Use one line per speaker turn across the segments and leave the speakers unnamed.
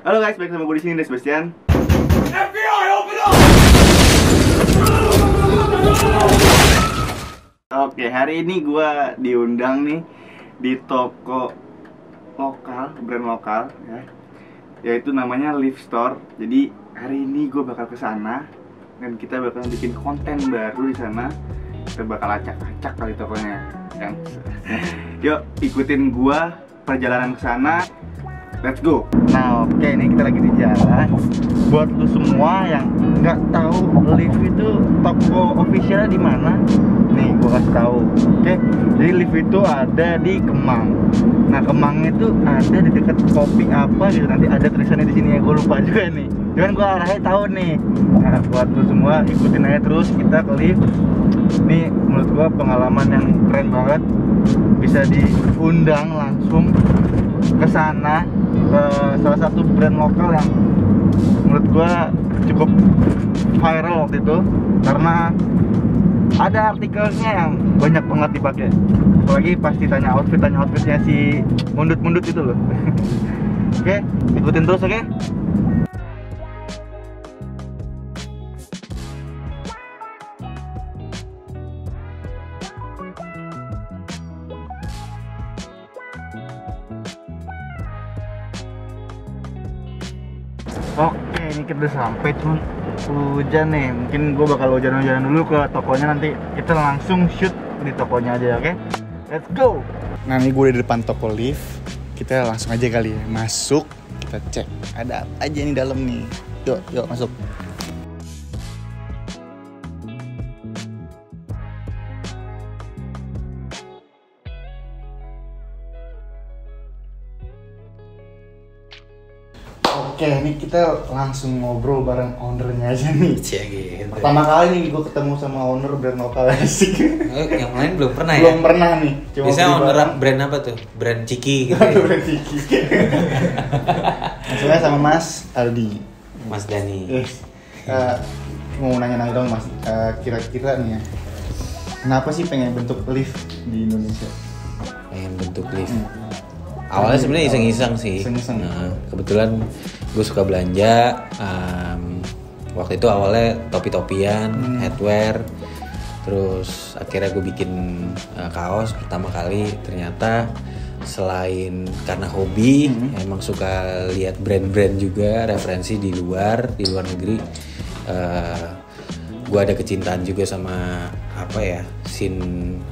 Halo guys, balik sama gue di sini, Des Sebastian.
FBI, open up!
Oke, hari ini gue diundang nih di toko lokal, brand lokal ya, yaitu namanya Live Store. Jadi hari ini gue bakal ke sana dan kita bakal bikin konten baru di sana. Kita bakal acak-acak kali tokonya. Yang yuk ikutin gue perjalanan ke sana. Let's go. Nah, oke, ini kita lagi di jalan. Buat lu semua yang nggak tahu Live itu toko officialnya di mana, nih gua kasih tahu. Oke, jadi Live itu ada di Kemang. Nah, Kemang itu ada di dekat kopi apa gitu. Nanti ada tulisannya di sini ya, gua lupa juga nih. Cuman gua arahnya tahu nih. Nah, buat lu semua ikutin aja terus kita ke Live. Ini menurut gua pengalaman yang keren banget. Bisa diundang langsung ke sana, ke salah satu brand lokal yang menurut gua cukup viral waktu itu karena ada artikelnya yang banyak banget dipakai. Apalagi pasti tanya outfitnya si mundut-mundut itu loh. Oke, ikutin terus, oke? Oke, ini kita udah sampai, cuman hujan nih. Mungkin gue bakal hujan-hujanan dulu ke tokonya, nanti kita langsung shoot di tokonya aja, oke? Let's go! Nah, ini gue di depan toko Live. Kita langsung aja kali ya, masuk. Kita cek, ada apa aja nih dalam nih. Yuk masuk. Oke, ini kita langsung ngobrol bareng ownernya aja nih.
Cia gitu.
Pertama kali nih gue ketemu sama owner brand lokal asik.
Yang lain belum pernah ya?
Belum pernah nih.
Biasanya owner brand apa tuh? Brand Ciki gitu.
Brand Ciki. Maksudnya sama Mas Aldi.
Mas Dani.
Yes. Mau nanya-nanya dong Mas, kira-kira nih ya, kenapa sih pengen bentuk Live di Indonesia?
Pengen bentuk Live. Awalnya sebenarnya iseng-iseng sih.
Iseng-iseng.
Nah, kebetulan gue suka belanja. Waktu itu awalnya topi-topian, headwear. Terus akhirnya gue bikin kaos pertama kali. Ternyata selain karena hobi, emang suka lihat brand-brand juga, referensi di luar negeri. Gue ada kecintaan juga sama scene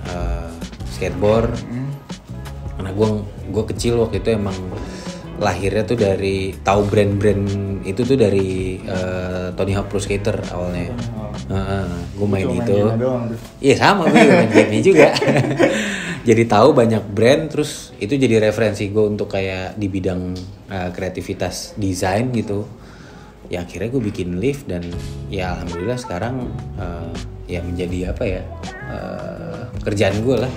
skateboard. Karena gue kecil waktu itu emang lahirnya tuh dari tahu brand-brand itu tuh dari Tony Hawk Pro Skater awalnya. Gue main itu. Iya sama, gue juga main game juga. Jadi tahu banyak brand, terus itu jadi referensi gue untuk kayak di bidang kreativitas desain gitu. Ya akhirnya gue bikin Live dan ya alhamdulillah sekarang ya menjadi pekerjaan gue lah.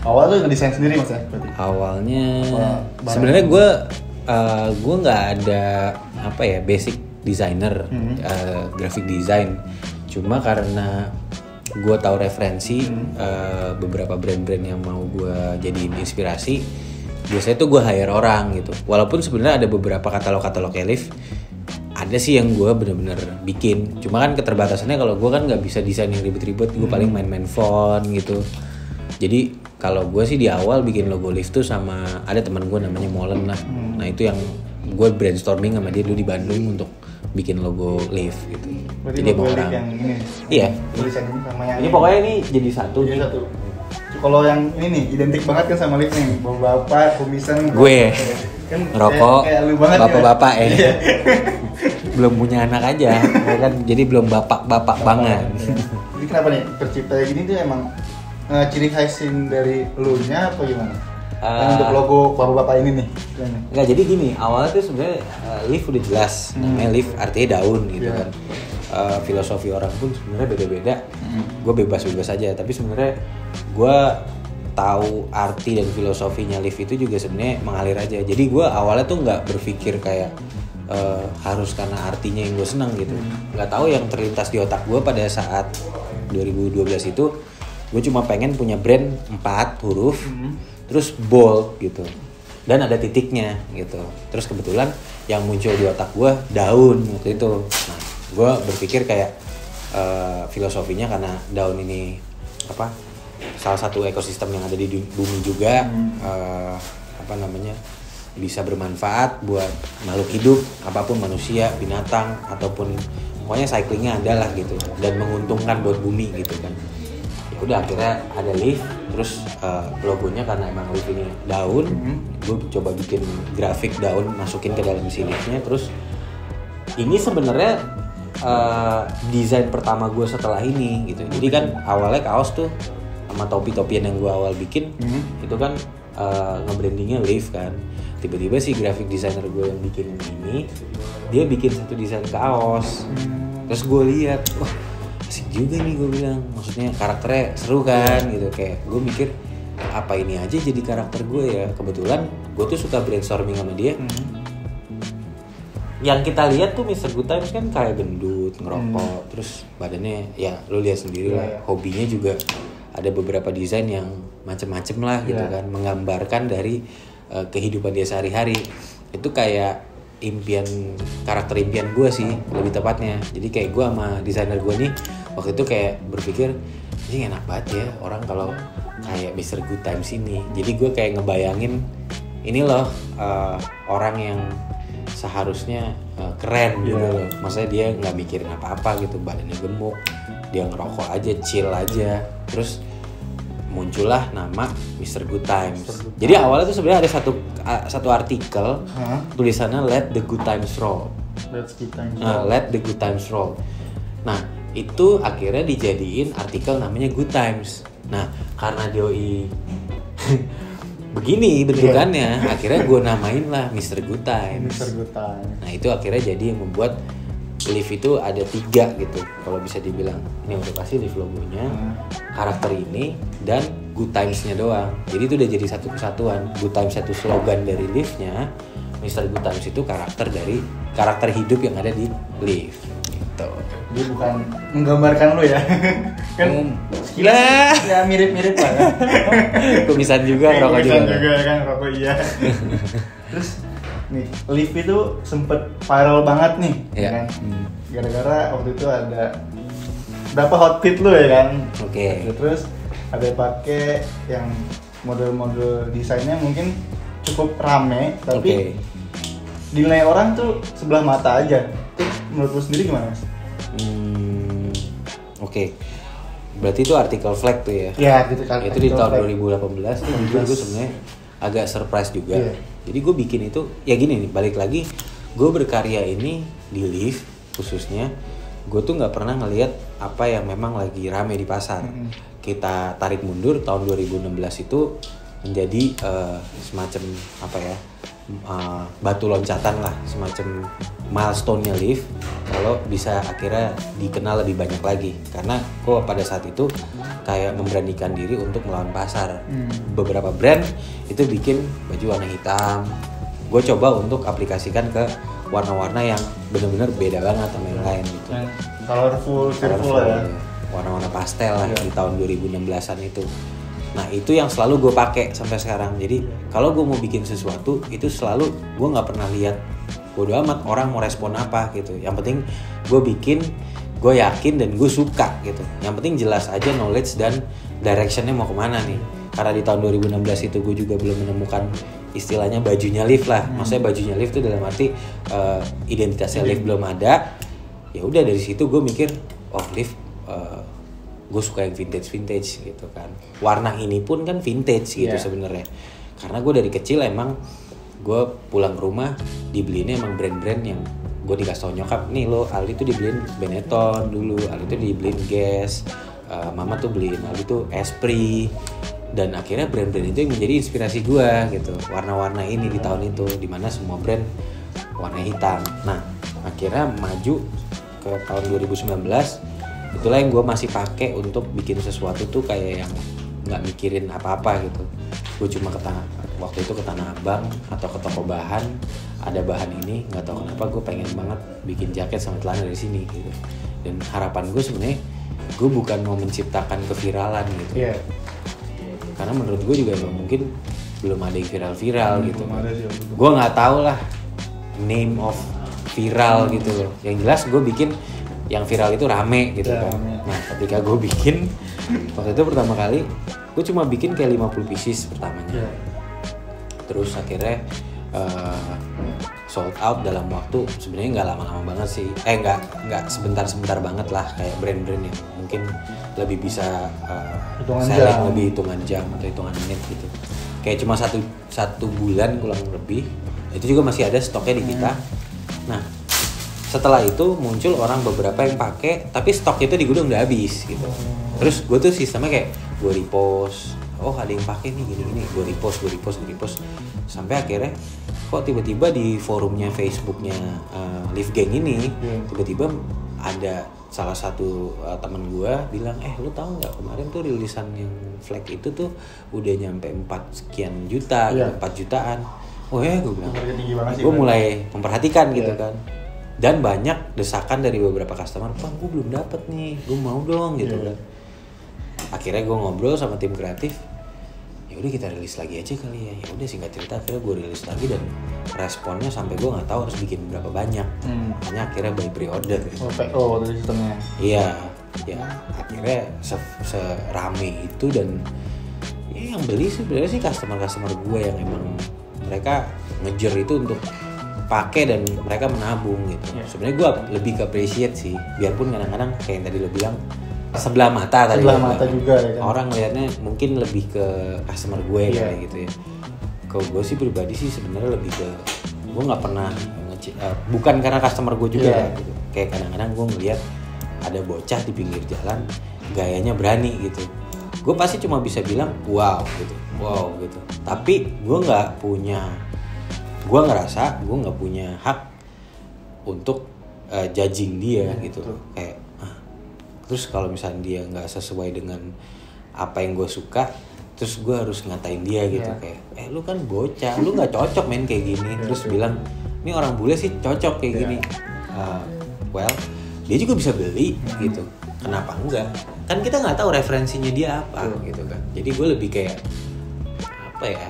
Awalnya tuh ngedesain sendiri Mas ya? Berarti?
Awalnya sebenarnya gue nggak ada basic designer, graphic design. Cuma karena gue tahu referensi beberapa brand-brand yang mau gue jadiin inspirasi, biasanya tuh gue hire orang gitu. Walaupun sebenarnya ada beberapa katalog Live, ada sih yang gue bener-bener bikin. Cuma kan keterbatasannya kalau gue kan nggak bisa desain yang ribet-ribet, gue paling main-main font gitu. Jadi kalau gue sih di awal bikin logo Live tuh sama ada teman gue namanya Molen lah. Nah itu yang gue brainstorming sama dia dulu di Bandung untuk bikin logo Live gitu.
Berarti
jadi
logo
orang
Live yang ini.
Iya.
Tulisan ini sama yang
Ini pokoknya ini jadi satu.
Jadi satu. Kalau yang ini nih identik banget kan sama Live nih. Bapak kumisan.
Gue
kan
rokok.
Kayak lu banget
bapak-bapak ya.
Iya.
Belum punya anak aja, ya kan? Jadi belum bapak banget.
Jadi kenapa nih tercipta gini tuh emang ciri khasin dari elunya apa gimana? Untuk logo bapak-bapak ini nih.
Enggak, jadi gini, awalnya tuh sebenarnya Live udah jelas, namanya Live artinya daun gitu kan. Filosofi orang pun sebenarnya beda-beda. Gue bebas-bebas aja, tapi sebenarnya gue tahu arti dan filosofinya Live itu juga sebenarnya mengalir aja. Jadi gue awalnya tuh nggak berpikir kayak harus karena artinya yang gue senang gitu. Nggak tahu yang terlintas di otak gue pada saat 2012 itu, gue cuma pengen punya brand 4 huruf terus bold gitu. dan ada titiknya gitu. Terus kebetulan yang muncul di otak gue daun waktu itu. Nah, gue berpikir kayak filosofinya karena daun ini apa salah satu ekosistem yang ada di bumi juga, bisa bermanfaat buat makhluk hidup apapun, manusia, binatang ataupun pokoknya cyclingnya ada lah gitu dan menguntungkan buat bumi gitu kan. Ya udah akhirnya ada leaf, terus logonya karena emang leaf ini daun, gue coba bikin grafik daun masukin ke dalam si leafnya. Terus ini sebenarnya desain pertama gue setelah ini gitu. Jadi kan awalnya kaos tuh sama topi-topian yang gue awal bikin itu kan nge-brandingnya leaf kan. Tiba-tiba si graphic designer gue yang bikin ini dia bikin satu desain kaos. Terus gue lihat, wah asik juga nih, gue bilang, maksudnya karakternya seru kan gitu. Kayak gue mikir apa ini aja jadi karakter gue ya. Kebetulan gue tuh suka brainstorming sama dia. Yang kita lihat tuh Mr. Good Times kan kayak gendut, ngerokok, terus badannya ya lu lihat sendiri lah. Hobinya juga ada beberapa desain yang macem-macem lah gitu kan, menggambarkan dari kehidupan dia sehari-hari. Itu kayak karakter impian gue sih lebih tepatnya. Jadi kayak gue sama desainer gue nih waktu itu kayak berpikir ini enak banget ya orang kalau kayak Mr. Good Times ini. Jadi gue kayak ngebayangin ini loh orang yang seharusnya keren gitu loh. Maksudnya dia nggak mikirin apa-apa gitu, badannya gemuk, dia ngerokok aja, chill aja. Terus muncullah nama Mr. Good Times. Jadi awalnya tuh sebenarnya ada satu artikel tulisannya Let the Good Times Roll. Let the Good Times Roll. Nah itu akhirnya dijadiin artikel namanya Good Times. Nah karena doi begini bentukannya, akhirnya gue namain lah Mr. Good Times. Nah itu akhirnya jadi yang membuat leaf itu ada 3 gitu. Kalau bisa dibilang ini udah pasti leaf logonya, karakter ini, dan Good Times-nya doang. Jadi itu udah jadi satu kesatuan. Good Times itu slogan dari leaf-nya, Mr. Good Times itu karakter hidup yang ada di leaf. Gitu.
Dia bukan menggambarkan lu ya. Kan sekilas ya mirip-mirip lah ya.
Kumisan juga, rokok juga.
Kumisan juga kan, rokok iya. Terus nih, Leaf itu sempet viral banget nih, kan? Gara-gara waktu itu ada berapa outfit lu ya kan?
Oke.
Terus ada pakai yang model-model desainnya mungkin cukup rame, tapi dinilai orang tuh sebelah mata aja. Itu menurut lu sendiri gimana, Mas?
Oke. Berarti itu artikel Flag tuh ya?
Iya, gitu kan.
Itu di tahun 2018 tuh gue sebenarnya agak surprise juga. Jadi gue bikin itu, ya gini nih, balik lagi, gue berkarya ini di Leaf khususnya, gue tuh nggak pernah ngelihat apa yang memang lagi rame di pasar. Kita tarik mundur tahun 2016 itu menjadi semacam apa ya, batu loncatan lah, semacam milestone-nya Leaf kalau bisa akhirnya dikenal lebih banyak lagi. Karena gue pada saat itu kayak memberanikan diri untuk melawan pasar. Beberapa brand itu bikin baju warna hitam, gue coba untuk aplikasikan ke warna-warna yang benar-benar beda banget sama yang lain gitu.
Colorful ya.
Warna-warna pastel lah di tahun 2016an itu. Nah itu yang selalu gue pakai sampai sekarang. Jadi kalau gue mau bikin sesuatu itu selalu gue nggak pernah lihat bodo amat orang mau respon apa gitu. Yang penting gue bikin, gue yakin dan gue suka gitu. Yang penting jelas aja knowledge dan directionnya mau kemana nih. Karena di tahun 2016 itu gue juga belum menemukan istilahnya bajunya Leaf lah. Maksudnya bajunya Leaf itu dalam arti identitasnya Leaf belum ada. Ya udah dari situ gue mikir, oh Leaf gue suka yang vintage gitu kan. Warna ini pun kan vintage gitu sebenarnya. Karena gue dari kecil emang gue pulang ke rumah dibeliinnya emang brand-brand yang gue dikasih tau nyokap, nih lo Aldi tuh dibeliin Benetton dulu, Aldi tuh dibeliin Guess, mama tuh beliin Aldi tuh Esprit. Dan akhirnya brand-brand itu yang menjadi inspirasi gue gitu. Warna-warna ini di tahun itu, dimana semua brand warna hitam. Nah akhirnya maju ke tahun 2019, itulah yang gue masih pakai untuk bikin sesuatu tuh kayak yang nggak mikirin apa-apa gitu. Gue cuma waktu itu ke Tanah Abang atau ke toko bahan, ada bahan ini, nggak tahu kenapa gue pengen banget bikin jaket sama celana dari sini gitu. Dan harapan gue sebenarnya gue bukan mau menciptakan keviralan gitu. Karena menurut gue juga emang mungkin belum ada yang viral gitu.
Belum ada sih, betul.
Gue nggak tahu lah name of viral gitu loh. Yang jelas gue bikin yang viral itu rame gitu
Ya,
kan.
rame.
Nah ketika gue bikin waktu itu pertama kali gue cuma bikin kayak 50 pieces pertamanya.
Iya.
Terus akhirnya sold out dalam waktu sebenarnya nggak lama-lama banget sih. Nggak sebentar-sebentar banget lah, kayak brand-brand yang mungkin lebih bisa
Hitungan
selling
jam.
lebih hitungan jam atau hitungan menit gitu. Kayak cuma satu bulan kurang lebih. Itu juga masih ada stoknya di kita. Nah setelah itu muncul orang beberapa yang pakai, tapi stok itu di gudang udah habis gitu. Terus gue tuh sistemnya kayak gue repost, oh ada yang pakai nih gini-gini, gue repost, sampai akhirnya kok tiba-tiba di forumnya Facebooknya Live Gang ini tiba-tiba ada salah satu temen gue bilang, lu tahu nggak kemarin tuh rilisan yang flag itu tuh udah nyampe 4 sekian juta, gitu, 4 jutaan. Oh ya, gue bilang, gue mulai memperhatikan gitu kan. Dan banyak desakan dari beberapa customer, Bang, gue belum dapet nih, gue mau dong gitu kan. Akhirnya gue ngobrol sama tim kreatif, ya udah kita rilis lagi aja kali ya. Ya udah singkat cerita akhirnya gue rilis lagi dan responnya sampai gue nggak tahu harus bikin berapa banyak. Makanya akhirnya by pre-order. Gitu.
Oh, dari sistemnya.
Iya, ya akhirnya serame itu dan ya yang beli sih sebenarnya sih customer gue yang emang mereka ngejar itu untuk pakai dan mereka menabung gitu. Sebenarnya gue lebih ke appreciate sih, biarpun kadang-kadang kayak yang tadi lo bilang sebelah mata tadi.
Sebelah mata juga ya kan.
Orang ngelihatnya mungkin lebih ke customer gue kayak gitu ya. Kalau gue sih pribadi sih sebenarnya lebih ke gue nggak pernah bukan karena customer gue juga gitu. Kayak kadang-kadang gue ngelihat ada bocah di pinggir jalan gayanya berani gitu. Gue pasti cuma bisa bilang wow gitu. Tapi gue ngerasa gue nggak punya hak untuk judging dia gitu. Kayak terus kalau misalnya dia nggak sesuai dengan apa yang gue suka, terus gue harus ngatain dia gitu. Kayak lu kan bocah, lu nggak cocok main kayak gini. Terus bilang ini orang bule sih cocok kayak gini. Well dia juga bisa beli gitu, kenapa enggak? Kan kita nggak tahu referensinya dia apa gitu kan. Jadi gue lebih kayak apa ya,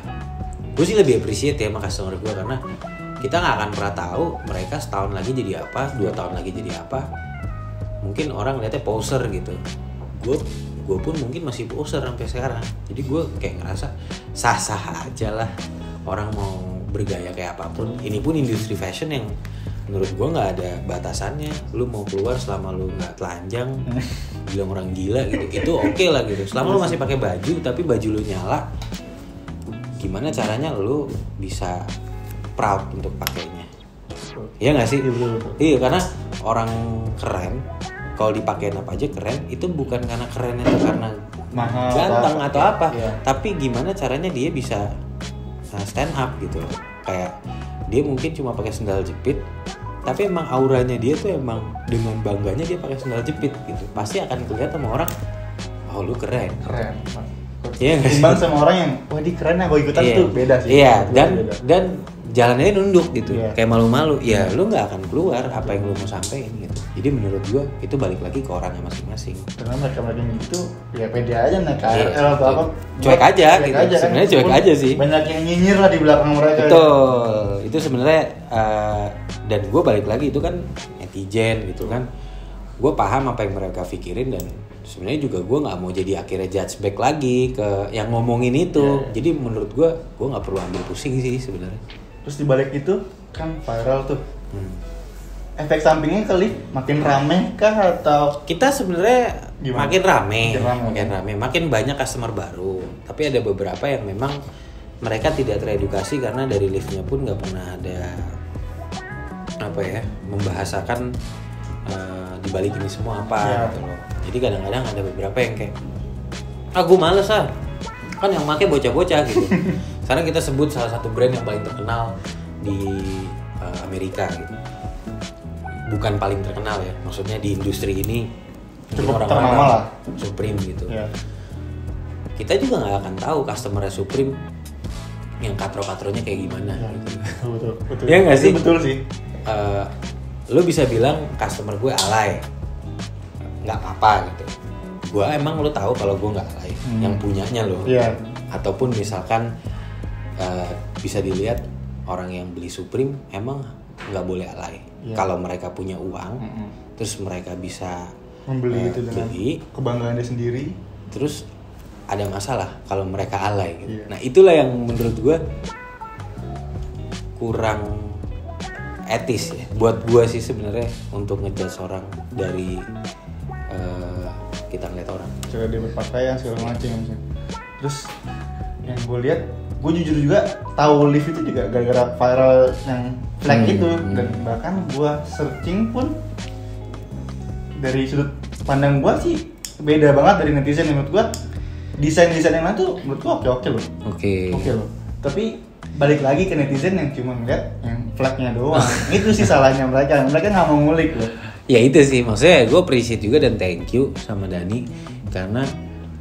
gue sih lebih appreciate ya sama customer gue, karena kita nggak akan pernah tahu mereka setahun lagi jadi apa, 2 tahun lagi jadi apa. Mungkin orang lihatnya poser gitu, gue pun mungkin masih poser sampai sekarang. Jadi gue kayak ngerasa sah-sah aja lah orang mau bergaya kayak apapun. Ini pun industri fashion yang menurut gue nggak ada batasannya. Lu mau keluar selama lu nggak telanjang, bilang orang gila gitu, itu oke lah gitu. Selama lu masih pakai baju tapi baju lu nyala, gimana caranya lu bisa proud untuk pakainya? Iya nggak sih? Iya, karena orang keren kalau dipakein apa aja keren, itu bukan karena keren itu karena
mahal,
ganteng atau apa,
iya.
tapi gimana caranya dia bisa stand up gitu. Kayak dia mungkin cuma pakai sendal jepit, tapi emang auranya dia tuh emang dengan bangganya dia pakai sendal jepit gitu. Pasti akan kelihatan sama orang, oh lu keren. Iya nggak sih?
Timbang sama orang yang wah dia keren ya, gue ikutan tuh beda sih.
Iya,
beda.
dan jalannya nunduk gitu,
Iya.
kayak malu-malu. Ya lu nggak akan keluar apa yang lu mau sampein gitu. Jadi menurut gua itu balik lagi ke orangnya masing-masing.
Karena mereka gitu ya pede aja naik KRL atau apa.
Cuek aja gitu. Sebenarnya cuek aja sih.
Banyak yang nyinyir lah di belakang mereka.
Betul. Itu sebenarnya dan gue balik lagi itu kan netizen gitu kan. Gue paham apa yang mereka pikirin dan sebenarnya juga gue nggak mau jadi akhirnya judge back lagi ke yang ngomongin itu. Jadi menurut gue nggak perlu ambil pusing sih sebenarnya.
Terus dibalik itu kan viral tuh. Efek sampingnya kali makin rame kah atau
Kita sebenarnya
Gimana?
makin rame,
Makin
makin banyak customer baru. Tapi ada beberapa yang memang mereka tidak teredukasi karena dari liftnya pun nggak pernah ada apa ya membahasakan dibalik ini semua apa gitu loh. Jadi kadang-kadang ada beberapa yang kayak gue males kan yang make bocah-bocah gitu. Sekarang kita sebut salah satu brand yang paling terkenal di Amerika gitu. Bukan paling terkenal ya, maksudnya di industri ini
Cukup
orang
ternama lah.
Supreme gitu.
ya.
Kita juga nggak akan tahu customer Supreme yang katro-katronya kayak gimana gitu.
Betul.
Iya nggak sih?
Betul sih.
Lo bisa bilang customer gue alay, nggak apa-apa gitu. Gue emang lo tahu kalau gue nggak alay, yang punyanya lo.
Iya.
Ataupun misalkan bisa dilihat orang yang beli Supreme emang nggak boleh alay. Kalau mereka punya uang, terus mereka bisa
membeli itu dengan
beli,
kebanggaan dia sendiri.
terus ada masalah kalau mereka alay gitu. Nah itulah yang menurut gue kurang etis ya. Buat gue sih sebenarnya untuk ngejudge orang dari kita ngeliat orang.
Cara dia berpakaian segala macam misalnya. Terus yang gue lihat, gue jujur juga tahu Liv itu juga gara-gara viral yang flag itu dan bahkan gue searching pun dari sudut pandang gue sih beda banget dari netizen. Menurut gue desain yang lain tuh menurut gue oke loh. Oke loh. Tapi balik lagi ke netizen yang cuma ngeliat yang flagnya doang. Itu sih salahnya mereka nggak mau ngulik loh.
Ya itu sih, maksudnya gue appreciate juga dan thank you sama Dani karena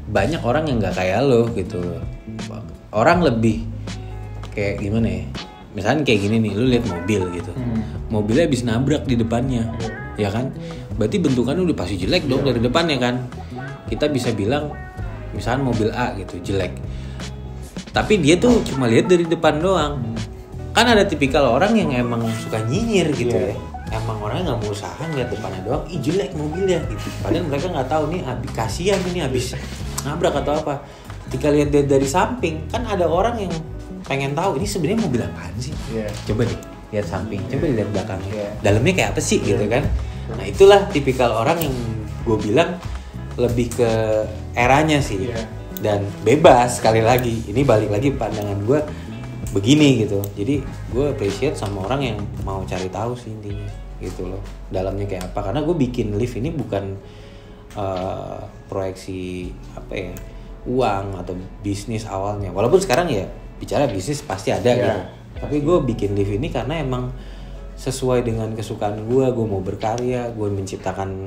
banyak orang yang nggak kayak lo gitu. Orang lebih kayak gimana ya? Misalnya kayak gini nih, lu lihat mobil gitu, mobilnya habis nabrak di depannya, ya kan? Berarti bentukannya udah pasti jelek dong dari depannya kan? Kita bisa bilang, misalnya mobil A gitu jelek, tapi dia tuh cuma lihat dari depan doang. Kan ada tipikal orang yang emang suka nyinyir gitu ya. Emang orangnya nggak mau usaha ngeliat depannya doang, ih jelek mobilnya gitu. Padahal mereka nggak tahu nih, kasihan ini habis nabrak atau apa. Ketika lihat dari samping, kan ada orang yang pengen tahu ini sebenarnya mobil apaan sih. Coba deh lihat samping, coba lihat belakangnya, dalamnya kayak apa sih gitu kan. Nah itulah tipikal orang yang gue bilang lebih ke eranya sih. Dan bebas, sekali lagi ini balik lagi pandangan gue begini gitu. Jadi gue appreciate sama orang yang mau cari tahu sih intinya gitu loh, dalamnya kayak apa. Karena gue bikin Liv ini bukan proyeksi apa ya, uang atau bisnis awalnya, walaupun sekarang ya bicara bisnis pasti ada gitu. Tapi gue bikin Liv ini karena emang sesuai dengan kesukaan gue mau berkarya, gue menciptakan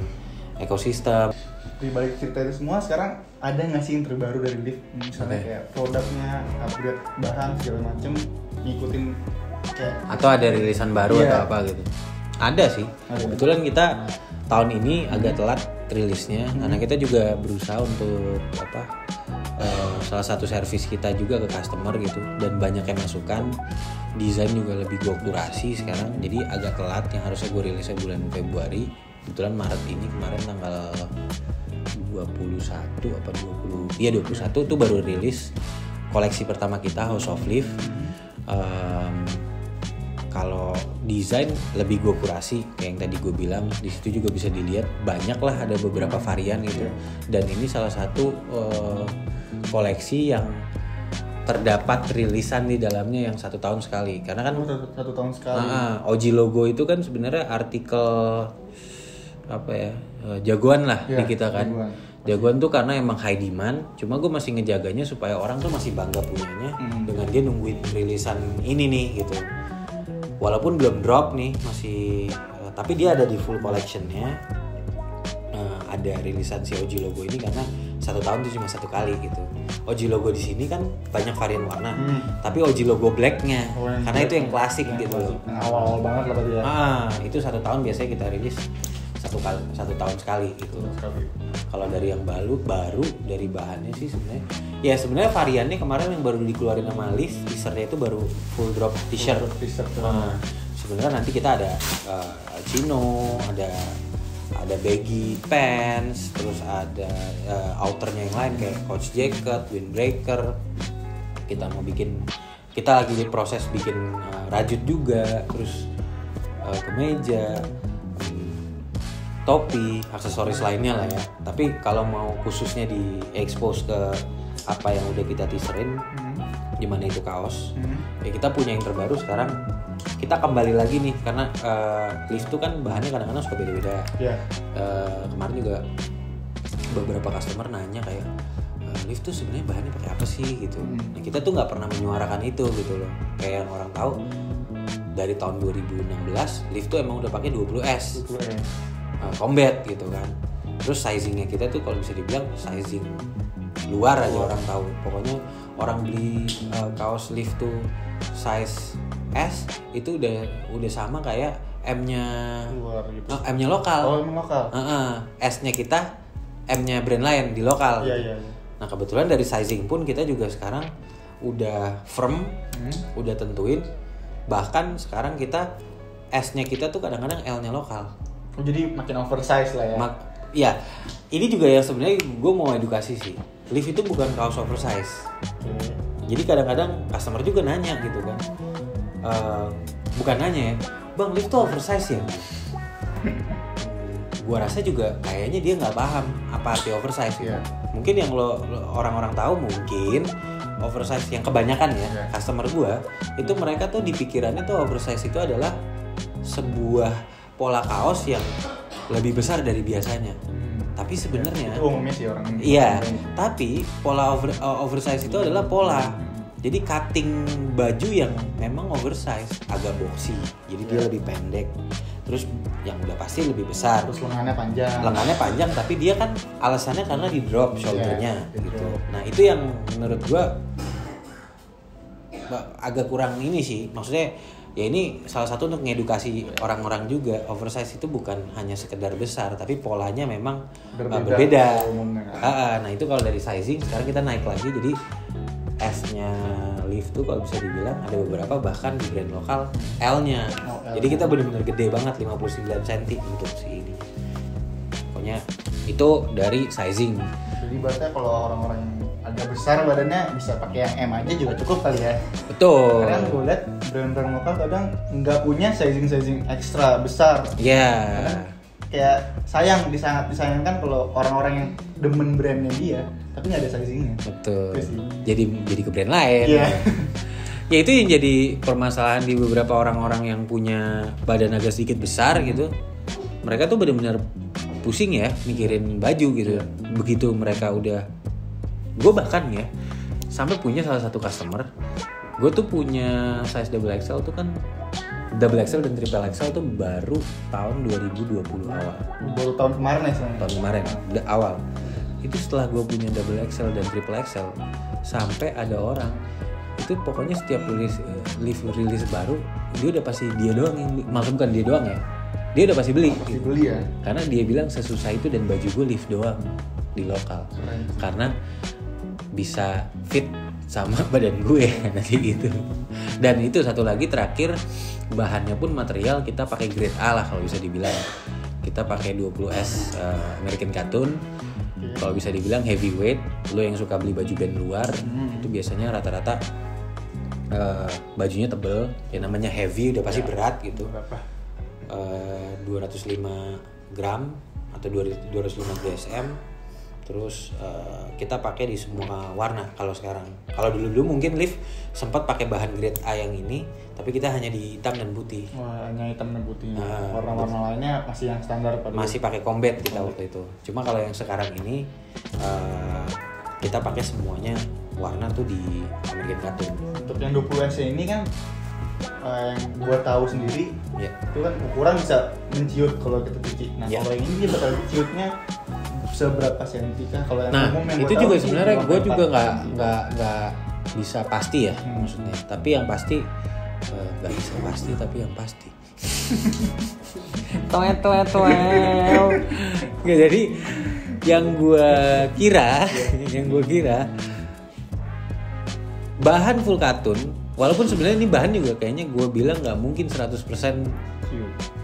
ekosistem.
Di balik cerita itu semua sekarang ada nggak sih yang terbaru dari Liv? Misalnya kayak produknya, upgrade bahan segala macem, ngikutin kayak
atau ada rilisan baru atau apa gitu? Ada sih. Kebetulan kita tahun ini agak telat rilisnya karena kita juga berusaha untuk salah satu servis kita juga ke customer gitu, dan banyak yang masukan. Desain juga lebih gue kurasi sekarang, jadi agak telat. Yang harusnya gue rilisnya bulan Februari, kebetulan Maret ini kemarin tanggal 21 apa 20, iya 21 tuh baru rilis koleksi pertama kita House of Liv. Kalau desain lebih gue kurasi, kayak yang tadi gue bilang, di situ juga bisa dilihat banyak lah, ada beberapa varian gitu. Dan ini salah satu koleksi yang terdapat rilisan di dalamnya yang 1 tahun sekali. Karena kan
1 tahun sekali.
OG logo itu kan sebenarnya artikel apa ya, jagoan lah di kita kan. Jagoan tuh karena emang high demand. Cuma gue masih ngejaganya supaya orang tuh masih bangga punyanya dengan dia nungguin rilisan ini nih gitu. Walaupun belum drop nih, masih tapi dia ada di full collectionnya. Ada rilisan si OG logo ini karena 1 tahun itu cuma 1 kali gitu. OG logo di sini kan banyak varian warna, tapi OG logo blacknya, karena itu yang klasik gitu loh.
Awal-awal banget lah berarti ya.
Itu 1 tahun biasanya kita rilis 1 tahun sekali gitu. Kalau dari yang baru dari bahannya sih sebenarnya variannya kemarin yang baru dikeluarin sama Liv, teasernya itu baru full drop t-shirt. Sebenarnya nanti kita ada chino, ada baggy pants, terus ada outernya yang lain kayak coach jacket, windbreaker. Kita lagi di proses bikin rajut juga, terus kemeja, topi, aksesoris lainnya lah ya. Tapi kalau mau khususnya di expose ke apa yang udah kita teaserin, dimana itu kaos, ya kita punya yang terbaru sekarang. Kita kembali lagi nih karena Liv tuh kan bahannya kadang-kadang suka beda-beda. Kemarin juga beberapa customer nanya kayak, Liv tuh sebenarnya bahannya pakai apa sih gitu. Nah, kita tuh nggak pernah menyuarakan itu gitu loh. Kayak yang orang tahu dari tahun 2016 Liv tuh emang udah pakai 20S. Combat gitu kan. Terus sizingnya kita tuh kalau bisa dibilang sizing luar aja orang tahu. Pokoknya orang beli kaos Liv tuh size S itu udah sama kayak M-nya luar gitu. M-nya lokal. Oh, M lokal. S-nya kita, M-nya brand lain di lokal. Iya. Nah, kebetulan dari sizing pun kita juga sekarang udah firm, udah tentuin. Bahkan sekarang kita S-nya kita tuh kadang-kadang L-nya lokal.
Jadi makin oversize lah ya.
Ya, ini juga yang sebenarnya gue mau edukasi sih. Lift itu bukan kaos oversize. Jadi kadang-kadang customer juga nanya gitu kan. Bukan nanya ya, bang lift tuh oversize ya? Gua rasa juga kayaknya dia nggak paham apa arti oversize.
Yeah.
Mungkin yang lo orang-orang tahu mungkin oversize yang kebanyakan ya customer gua itu mereka tuh di pikirannya tuh oversize itu adalah sebuah pola kaos yang lebih besar dari biasanya. Tapi sebenarnya
itu umumnya sih orang.
Iya, tapi pola oversize itu adalah pola. Jadi cutting baju yang memang oversize, agak boxy. Jadi dia lebih pendek. Terus yang udah pasti lebih besar.
Terus lengannya panjang.
Lengannya panjang, tapi dia kan alasannya karena di drop shouldernya gitu. Nah, itu yang menurut gua agak kurang ini sih. Maksudnya ya ini salah satu untuk ngedukasi orang-orang juga. Oversize itu bukan hanya sekedar besar, tapi polanya memang berbeda. Nah, itu kalau dari sizing sekarang kita naik lagi. Jadi S-nya Lift tuh kalau bisa dibilang ada beberapa bahkan di brand lokal L-nya. Jadi kita benar-benar gede banget 59 cm untuk si ini. Pokoknya itu dari sizing.
Jadi berarti kalau orang-orang yang agak besar badannya bisa pakai yang M aja juga cukup kali ya.
Betul.
Karena gue lihat brand-brand lokal kadang nggak punya sizing ekstra besar.
Iya.
Kadang kayak disayangkan kalau orang-orang yang demen brandnya dia tapi nggak ada sizingnya.
Betul. Jadi ke brand lain.
Iya.
Ya itu yang jadi permasalahan di beberapa orang-orang yang punya badan agak sedikit besar gitu. Mereka tuh benar-benar pusing ya mikirin baju gitu. Begitu mereka udah, gue bahkan ya sampai punya salah satu customer, gue tuh punya size double XL tuh kan, double XL dan triple XL tuh baru tahun 2020 awal.
Baru tahun kemarin ya sebenarnya.
Tahun kemarin, awal. Itu setelah gue punya double XL dan triple XL, sampai ada orang itu pokoknya setiap rilis baru dia udah pasti dia doang yang, maksudnya bukan dia doang ya, dia udah pasti beli.
Pasti beli ya.
Karena dia bilang sesusah itu dan baju gue lift doang di lokal. Karena bisa fit sama badan gue nanti gitu. Dan itu satu lagi terakhir, bahannya pun material kita pakai grade A lah kalau bisa dibilang. Kita pakai 20S American Cotton. Kalau bisa dibilang heavyweight. Lo yang suka beli baju band luar itu biasanya rata-rata bajunya tebel, yang namanya heavy udah pasti berat gitu. 205 gram atau 205 GSM. Terus kita pakai di semua warna kalau sekarang. Kalau dulu mungkin Lift sempat pakai bahan grade A yang ini, tapi kita hanya di hitam dan putih.
Wah, hanya hitam dan putih. Warna-warna lainnya masih yang standar pada.
Masih pakai combat kita waktu itu. Cuma kalau yang sekarang ini kita pakai semuanya warna tuh di American Cotton.
Untuk yang 20S ini kan yang gua tahu sendiri, itu kan ukuran bisa menciut kalau kita cuci. Nah, kalau yang ini dia bakal ciutnya seberapa senti kah? Kalau yang umum yang
itu juga sebenarnya gue juga nggak bisa pasti ya maksudnya. Tapi yang pasti nggak bisa pasti, tapi yang pasti. Nggak, jadi yang gue kira bahan full katun, walaupun sebenarnya ini bahan juga kayaknya gue bilang nggak mungkin 100%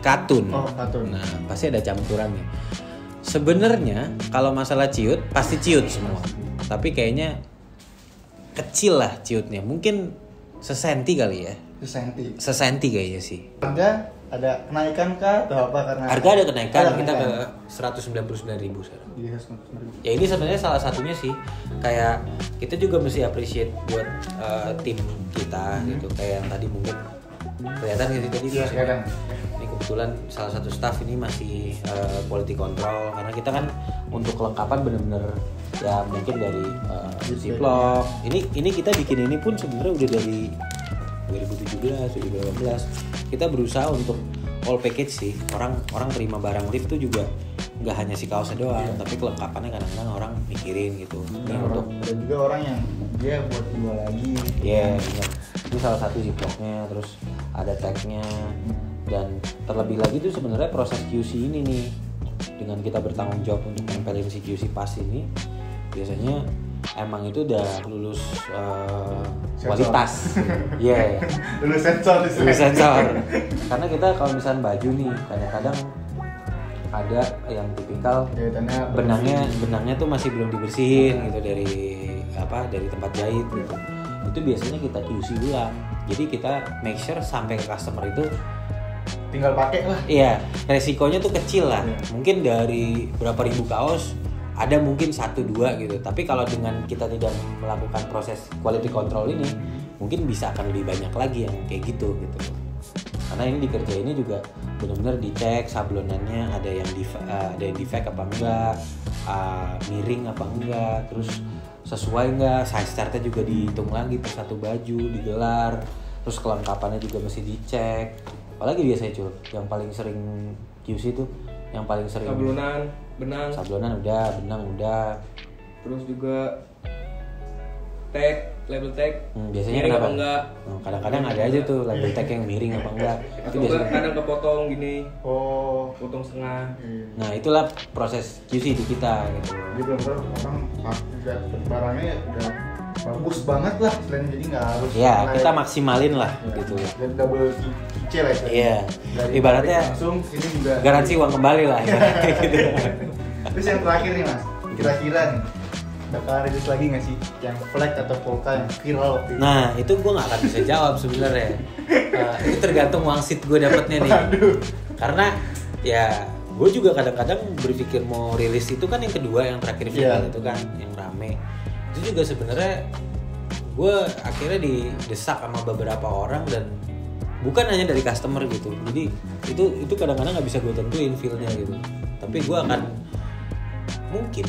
katun. Nah pasti ada campurannya. Sebenarnya kalau masalah ciut pasti ciut semua, tapi kayaknya kecil lah ciutnya, mungkin sesenti kali ya. Sesenti kayaknya sih.
Harga ada kenaikan kah atau apa? Karena
harga ada kenaikan, kita ke 199.000 sekarang. Ya ini sebenarnya salah satunya sih, kayak kita juga mesti appreciate buat tim kita gitu, kayak yang tadi mungkin kelihatan gitu tadi.
Iya, kelihatan.
Ini kebetulan salah satu staff ini masih quality control, karena kita kan untuk kelengkapan bener-bener ya mungkin dari Ziploc. Ini kita bikin ini pun sebenarnya udah dari 2017, 2018. Kita berusaha untuk all package sih. Orang terima barang Lift tuh juga nggak hanya si kaosnya doang, tapi kelengkapannya kadang-kadang orang mikirin gitu.
Untuk ada juga orang yang dia buat jual lagi.
Iya, itu salah satu Ziplocnya, terus ada tagnya, dan terlebih lagi tuh sebenarnya proses QC ini nih, dengan kita bertanggung jawab untuk nempelin si QC pas ini, biasanya emang itu udah lulus
Sensor.
kualitas. Iya.
Dulu sensor di
Lulus sensor. Karena kita kalau misalnya baju nih kadang-kadang ada yang tipikal benangnya tuh masih belum dibersihin gitu dari tempat jahit gitu. Itu biasanya kita QC ulang. Jadi kita make sure sampai ke customer itu
tinggal pakai lah.
iya, resikonya tuh kecil lah.
Iya.
Mungkin dari berapa ribu kaos ada mungkin 1-2 gitu. Tapi kalau dengan kita tidak melakukan proses quality control ini, mungkin bisa akan lebih banyak lagi yang kayak gitu. Karena ini dikerjainnya juga benar-benar dicek sablonannya ada yang defect apa enggak, miring apa enggak, terus sesuai enggak, size chartnya juga dihitung lagi per satu baju, digelar, terus kelengkapannya juga mesti dicek. Apalagi biasanya Cul, yang paling sering QC itu yang paling sering sablonan udah, benang udah,
terus juga label tag
biasanya
miring
kenapa?
apa enggak,
Kadang-kadang ada aja tuh label tag yang miring apa enggak. Itu
atau enggak
biasanya.
kadang kepotong gini,
Oh,
potong setengah.
Nah, itulah proses QC di kita gitu.
jadi benar-benar orang lihat barangnya udah bagus banget lah, selain jadi nggak harus.
Ya, kita maksimalin lah gitu.
Dan double C lah itu.
Iya.
Dari
Ibaratnya
pabrik langsung ini juga.
garansi uang kembali lah ibaratnya gitu.
Terus yang terakhir nih Mas, kira-kira nih bakal rilis lagi nggak sih yang flag atau polka yang viral waktu itu?
Nah, itu gue nggak akan bisa jawab sebenarnya. Itu tergantung wangsit gue dapetnya nih. Karena ya gue juga kadang-kadang berpikir mau rilis itu kan yang kedua, yang terakhir final itu kan yang rame. Itu juga sebenarnya gue akhirnya didesak sama beberapa orang dan bukan hanya dari customer gitu. Jadi itu kadang-kadang nggak bisa gue tentuin feel-nya gitu. Tapi gue akan mungkin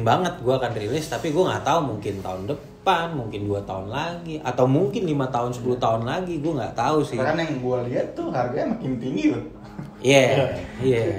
banget gue akan rilis, tapi gue nggak tahu, mungkin tahun depan, mungkin 2 tahun lagi, atau mungkin 5 tahun 10 tahun lagi, gue nggak tahu sih.
Karena yang gue lihat tuh harganya makin tinggi loh.
Iya.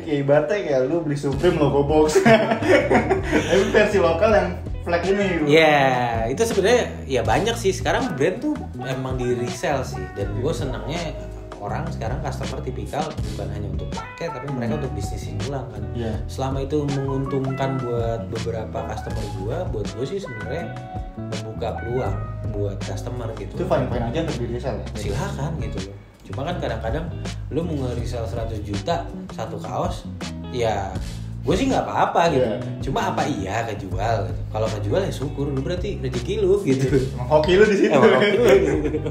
Kayak ibaratnya kayak lu beli Supreme logo box. Tapi versi lokal yang flag ini.
Iya, itu sebenarnya ya banyak sih sekarang brand tuh emang di resell sih, dan gue senangnya orang sekarang customer tipikal bukan hanya untuk pakai tapi mereka untuk bisnisin ulang kan.
Iya.
Selama itu menguntungkan buat beberapa customer buat gue sih sebenarnya membuka peluang buat customer gitu.
Itu fine aja untuk di resell ya.
Silakan gitu loh. Cuma kan kadang-kadang lu mau nge-resell 100 juta satu kaos, ya gue sih nggak apa-apa gitu.
Yeah.
Cuma apa iya kejual gitu. Kalau kejual ya syukur, lu berarti rezeki lu gitu.
Emang hoki lu di situ.
Emang hoki lu gitu.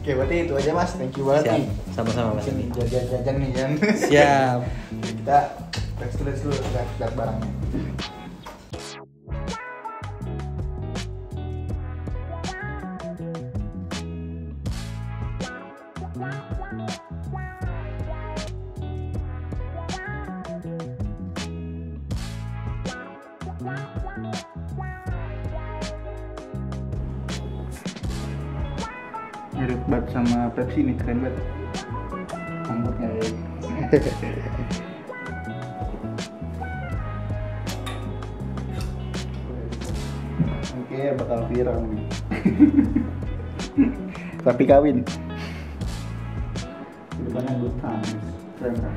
Oke, berarti itu aja Mas. Thank you banget
Siap.
nih.
Sama-sama Mas
Ini
Andi.
jajan nih Jan.
Siap.
Kita let's dulu lihat barangnya. Mirip banget sama Pepsi nih, keren banget. Rambutnya ya. Oke, bakal viral nih. Tapi kawin. Di depannya good times. Keren kan?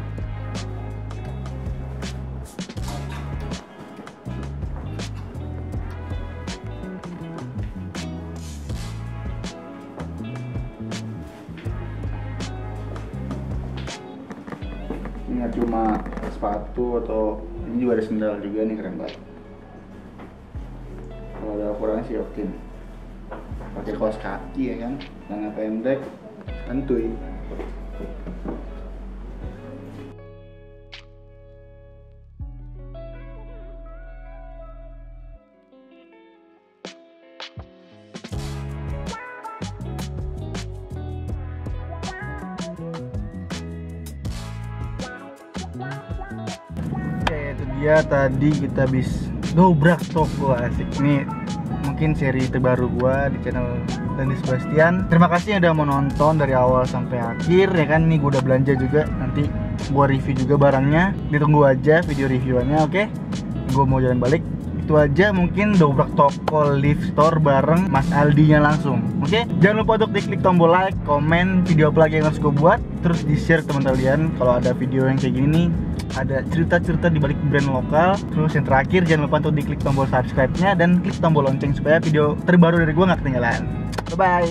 Ini nggak cuma sepatu atau ini juga ada sendal juga nih, keren banget. Kalau ada ukurannya sih oke nih. Pakai kaos kaki ya kan, celana pendek, santuy. Oke, itu dia tadi kita habis dobrak toko asik. Ini mungkin seri terbaru gua di channel Denis Sebastian. Terima kasih yang udah mau nonton dari awal sampai akhir ya kan. Nih gua udah belanja juga, nanti gua review juga barangnya. Ditunggu aja video reviewannya, oke? Gua mau jalan balik. Itu aja mungkin dobrak toko Live Store bareng Mas Aldi nya langsung. Oke? Jangan lupa untuk klik tombol like, komen video apa lagi yang harus gue buat, terus di-share ke teman kalian kalau ada video yang kayak gini nih. ada cerita-cerita di balik brand lokal. Terus yang terakhir jangan lupa untuk diklik tombol subscribe-nya dan klik tombol lonceng supaya video terbaru dari gue nggak ketinggalan. Bye bye.